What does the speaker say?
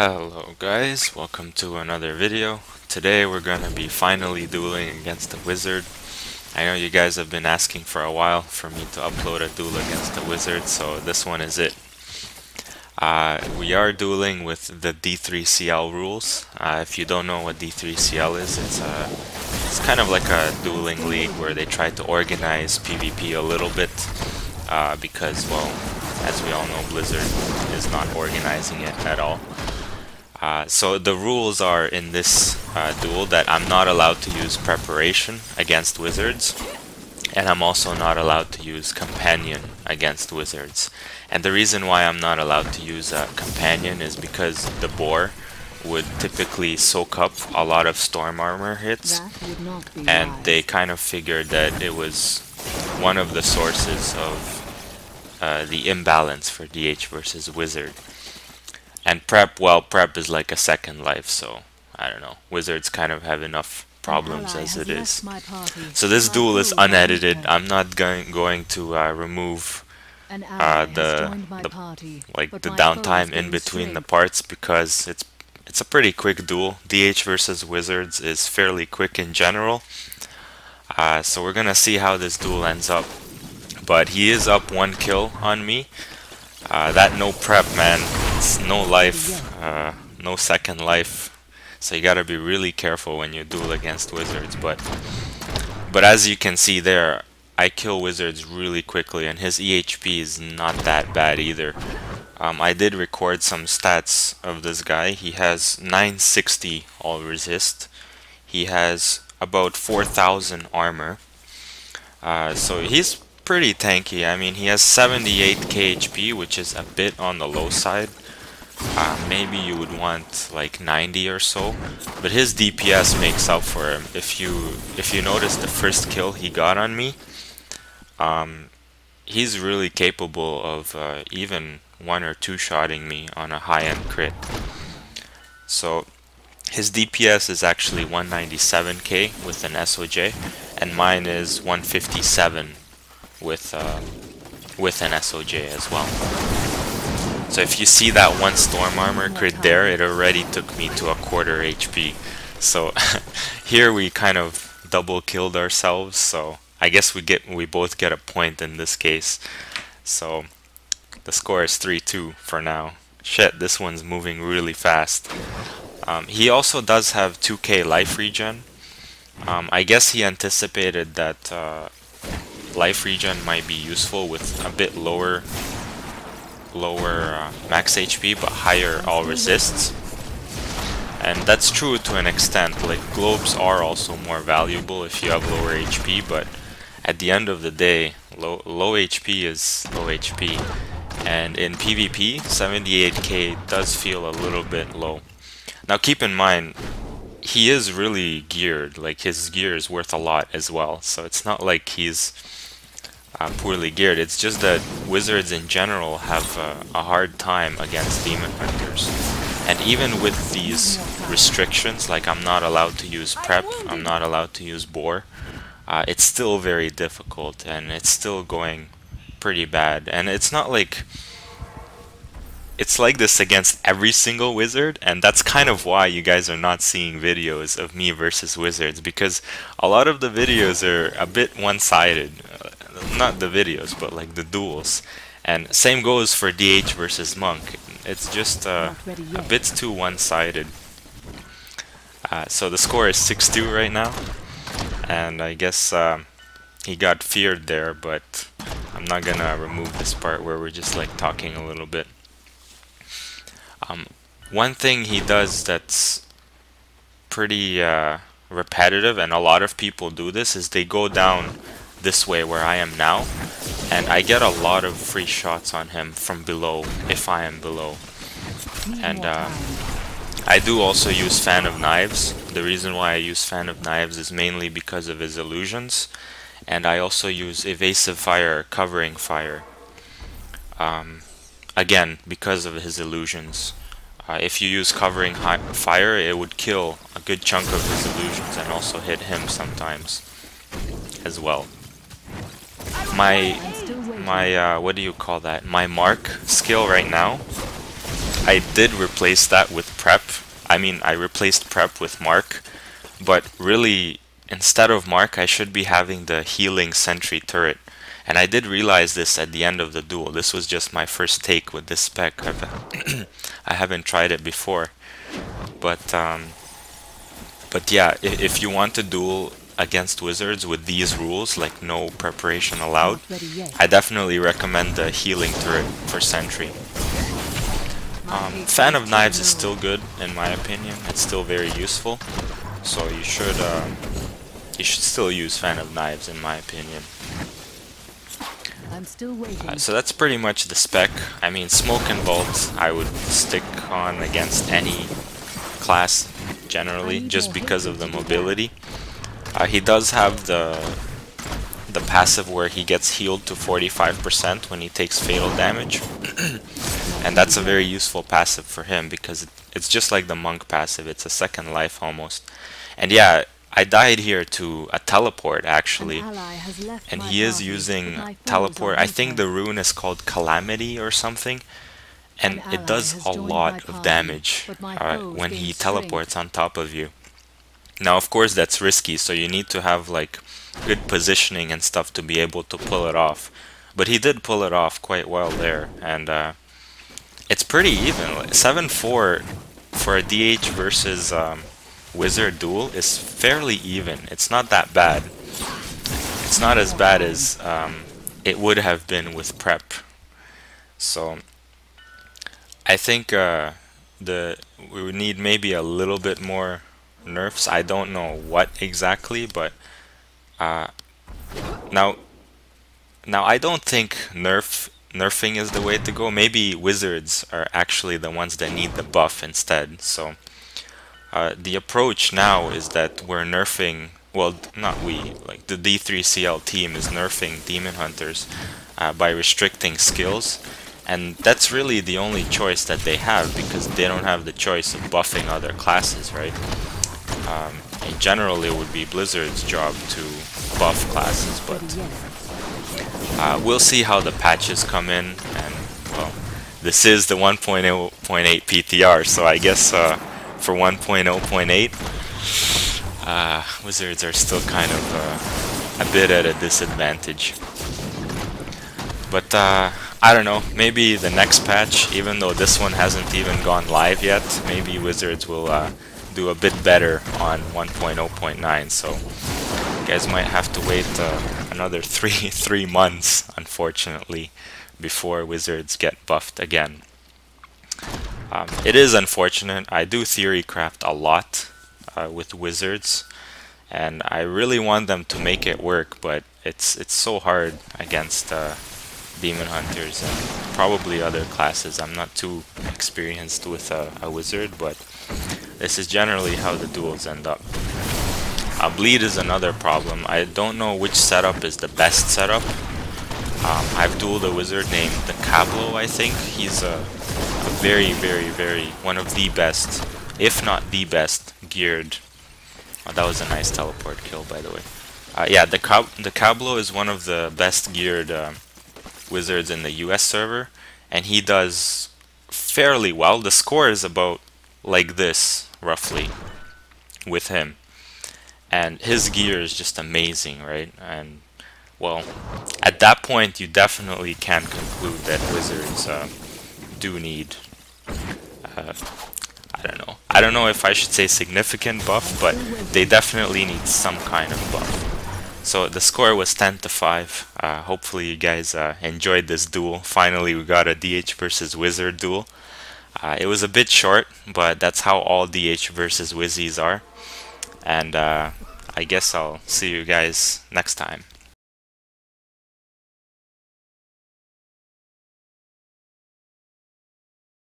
Hello guys, welcome to another video. Today we're gonna be finally dueling against the wizard. I know you guys have been asking for a while for me to upload a duel against the wizard, so this one is it. We are dueling with the D3CL rules. If you don't know what D3CL is, it's kind of like a dueling league where they try to organize PvP a little bit because, well, as we all know, Blizzard is not organizing it at all. So the rules are in this duel that I'm not allowed to use preparation against wizards, and I'm also not allowed to use companion against wizards. And the reason why I'm not allowed to use a companion is because the boar would typically soak up a lot of storm armor hits, and they kind of figured that it was one of the sources of the imbalance for DH versus wizard. And prep, well, prep is like a second life, so I don't know. Wizards kind of have enough problems as it is. So this duel is unedited. I'm not going to remove the downtime in between the parts because it's a pretty quick duel. DH versus wizards is fairly quick in general. So we're gonna see how this duel ends up. But he is up 1 kill on me. That no prep, man, it's no life, no second life, so you gotta be really careful when you duel against wizards. But as you can see there, I kill wizards really quickly, and his EHP is not that bad either. I did record some stats of this guy. He has 960 all resist, he has about 4,000 armor, so he's pretty tanky. I mean, he has 78 KHP, which is a bit on the low side. Maybe you would want like 90 or so, but his DPS makes up for him. If you notice the first kill he got on me, he's really capable of even 1 or 2 shotting me on a high-end crit. So his DPS is actually 197k with an SOJ, and mine is 157 with an SOJ as well. So if you see that 1 storm armor crit there, it already took me to a quarter HP. So here we kind of double killed ourselves, so I guess we both get a point in this case. So the score is 3-2 for now. Shit, this one's moving really fast. He also does have 2k life regen. I guess he anticipated that life regen might be useful with a bit lower max HP but higher all resists, and that's true to an extent. Like, globes are also more valuable if you have lower HP, but at the end of the day, low HP is low HP, and in PvP 78k does feel a little bit low. Now keep in mind, he is really geared. Like, his gear is worth a lot as well, so it's not like he's poorly geared. It's just that wizards in general have a hard time against demon hunters, and even with these restrictions, like I'm not allowed to use prep, I'm not allowed to use boar, it's still very difficult, and it's still going pretty bad. And it's not like it's like this against every single wizard, and that's kind of why you guys are not seeing videos of me versus wizards, because a lot of the videos are a bit one-sided. Not the videos, but like the duels. And same goes for DH versus Monk. It's just a bit too one-sided. So the score is 6-2 right now, and I guess he got feared there, but I'm not gonna remove this part where we're just like talking a little bit. One thing he does that's pretty repetitive, and a lot of people do this, is they go down this way where I am now, and I get a lot of free shots on him from below if I am below. And I do also use Fan of Knives. The reason why I use Fan of Knives is mainly because of his illusions, and I also use Evasive Fire, Covering Fire, again because of his illusions. If you use Covering Fire, it would kill a good chunk of his illusions and also hit him sometimes as well. My what do you call that? My mark skill right now I did replace that with prep. I mean, I replaced prep with Mark, but really, instead of Mark, I should be having the healing sentry turret. And I did realize this at the end of the duel. This was just my first take with this spec. I haven't tried it before. But yeah, if you want to duel against wizards with these rules, like no preparation allowed, I definitely recommend the healing turret for sentry. Fan of Knives is still good in my opinion. It's still very useful, so you should still use Fan of Knives in my opinion. I'm still waiting. So that's pretty much the spec. I mean, Smoke and Vault I would stick on against any class generally, just because of the mobility. He does have the passive where he gets healed to 45% when he takes fatal damage, and that's a very useful passive for him because it's just like the monk passive. It's a second life almost. And yeah, I died here to a teleport actually, and he is using teleport. I think the rune is called Calamity or something, and it does a lot of damage when he teleports on top of you. Now of course that's risky, so you need to have like good positioning and stuff to be able to pull it off, but he did pull it off quite well there, and it's pretty even. 7-4 for a DH versus wizard duel is fairly even. It's not that bad. It's not as bad as it would have been with prep. So I think we would need maybe a little bit more nerfs. I don't know what exactly, but now I don't think nerfing is the way to go. Maybe wizards are actually the ones that need the buff instead. So the approach now is that we're nerfing, well, not we, like the D3CL team is nerfing demon hunters by restricting skills, and that's really the only choice that they have, because they don't have the choice of buffing other classes, right? In general, it would be Blizzard's job to buff classes, but we'll see how the patches come in. And well, this is the 1.0.8 PTR, so I guess for 1.0.8, wizards are still kind of a bit at a disadvantage. But I don't know, maybe the next patch, even though this one hasn't even gone live yet, maybe wizards will do a bit better on 1.0.9, so you guys might have to wait another three months, unfortunately, before wizards get buffed again. It is unfortunate. I do theory craft a lot with wizards, and I really want them to make it work, but it's so hard against demon hunters and probably other classes. I'm not too experienced with a wizard, but this is generally how the duels end up. Bleed is another problem. I don't know which setup is the best setup. I've dueled a wizard named the MoKKaL, I think. He's a very one of the best, if not the best, geared. Oh, that was a nice teleport kill, by the way. Yeah, the MoKKaL is one of the best geared wizards in the US server, and he does fairly well. The score is about like this, roughly, with him. And his gear is just amazing, right? And, well, at that point, you definitely can conclude that wizards do need, I don't know if I should say significant buff, but they definitely need some kind of buff. So the score was 10-5. Hopefully you guys enjoyed this duel. Finally we got a DH versus wizard duel. It was a bit short, but that's how all DH versus Wizzies are. And I guess I'll see you guys next time.